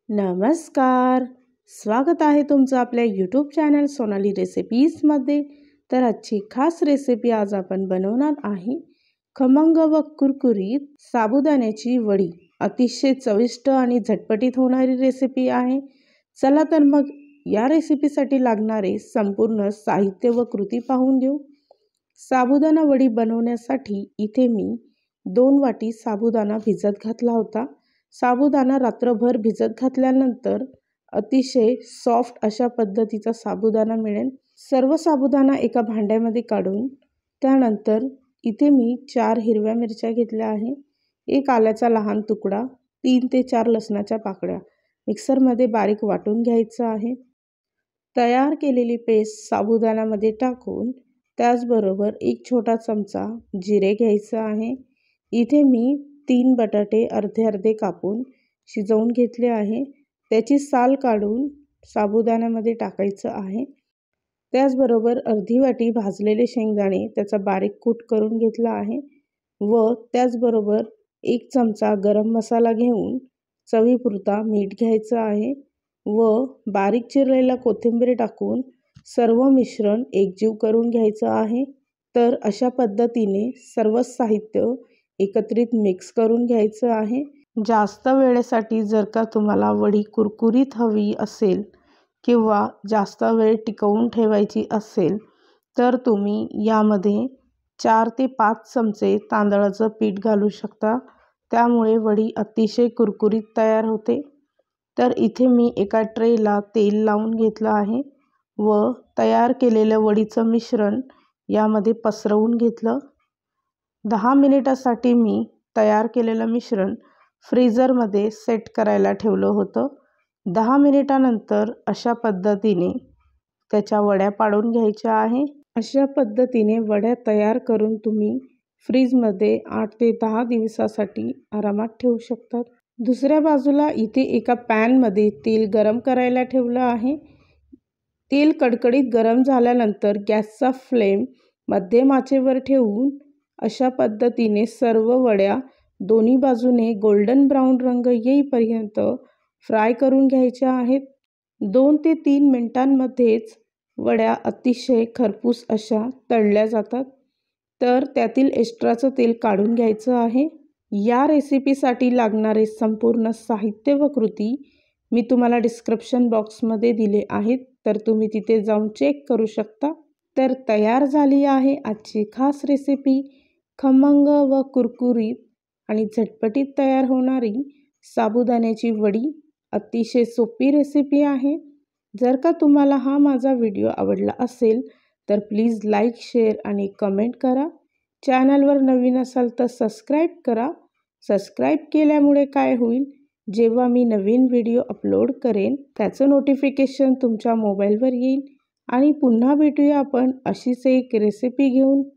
नमस्कार, स्वागत आहे तुमचं आपल्या यूट्यूब चॅनल सोनाली रेसिपीजमध्ये। तर आजची खास रेसिपी आज आपण बनवणार आहे खमंग व कुरकुरीत साबुदाण्याची वडी। अतिशय चविष्ट आणि झटपटीत होणारी रेसिपी आहे। चला तर मग या रेसिपीसाठी लागणारे संपूर्ण साहित्य व कृती पाहून घेऊ। साबुदाणा वडी बनवण्यासाठी इथे मी 2 वाटी साबुदाणा भिजत घातला होता। साबुदाणा रात्रभर भिजत घातल्यानंतर अतिशय सॉफ्ट अशा पद्धतीचा साबुदाणा मिळेल। सर्व साबुदाणा एका भांड्यामध्ये काढून त्यानंतर इथे मी 4 हिरव्या मिरच्या घेतल्या आहे, 1 आल्याचा लहान तुकडा, 3 ते 4 लसणाच्या पाकळ्या मिक्सरमध्ये बारीक वाटून घ्यायचं आहे। तयार केलेली पेस्ट साबुदाण्यामध्ये टाकून त्याचबरोबर 1 छोटा चमचा जिरे घ्यायचं आहे। इथे मी 3 बटाटे अर्धे अर्धे कापून शिजवून घेतले आहे, त्याची साल काढून साबुदाण्यामध्ये टाकायचं आहे। त्याचबरोबर अर्धी वाटी भाजलेले शेंगदाणे त्याचा बारीक कूट करून घेतला आहे व त्याचबरोबर 1 चमचा गरम मसाला घेऊन चवीपुरता मीठ घ्यायचं आहे व बारीक चिरलेला कोथिंबीर टाकून सर्व मिश्रण एकजीव करून घ्यायचं आहे। तर अशा पद्धतीने सर्व साहित्य एकत्रित मिक्स करून घ्यायचं आहे। जास्त वेळेसाठी जर का तुम्हाला वडी कुरकुरीत हवी असेल किंवा जास्त वेळ टिकवून ठेवायची असेल तर तुम्ही यामध्ये 4 ते 5 चमचे तांदळाचं पीठ घालू शकता, त्यामुळे वडी अतिशय कुरकुरीत तयार होते। तर इथे मी एका ट्रेला तेल लावून घेतलं आहे व तयार केलेलं वडीचं मिश्रण यामध्ये पसरवून घेतलं। 10 मिनिटासाठी मी तयार केलेलं मिश्रण फ्रीजरमध्ये सेट करायला ठेवलं होतं। 10 मिनिटानंतर अशा पद्धतीने त्याच्या वड्या पाडून घ्यायच्या आहे। अशा पद्धतीने वड्या तयार करून तुम्ही फ्रीजमध्ये 8 ते 10 दिवसासाठी आरामात ठेवू शकतात। दुसऱ्या बाजूला इथे एका पॅनमध्ये तेल गरम करायला ठेवलं आहे। तेल कडकडीत गरम झाल्यानंतर गॅसचा फ्लेम मध्यम आचेवर ठेवून अशा पद्धतीने सर्व वड्या दोन्ही बाजूने गोल्डन ब्राऊन रंग येईपर्यंत फ्राय करून घ्यायच्या आहेत। 2 ते 3 मिनिटांमध्येच वड्या अतिशय खरपूस अशा तळल्या जातात। तर त्यातील एक्स्ट्राचं तेल काढून घ्यायचं आहे। या रेसिपीसाठी लागणारे संपूर्ण साहित्य व कृती मी तुम्हाला डिस्क्रिप्शन बॉक्समध्ये दिले आहेत, तर तुम्ही तिथे जाऊन चेक करू शकता। तर तयार झाली आहे आजची खास रेसिपी खमंग व कुरकुरीत आणि झटपटीत तयार होणारी साबुदाण्याची वडी। अतिशय सोपी रेसिपी आहे। जर का तुम्हाला हा माझा व्हिडिओ आवडला असेल तर प्लीज लाईक, शेअर आणि कमेंट करा। चॅनलवर नवीन असाल तर सबस्क्राईब करा। सबस्क्राईब केल्यामुळे काय होईल, जेव्हा मी नवीन व्हिडिओ अपलोड करेन त्याचं नोटिफिकेशन तुमच्या मोबाईलवर येईल। आणि पुन्हा भेटूया आपण अशीच एक रेसिपी घेऊन।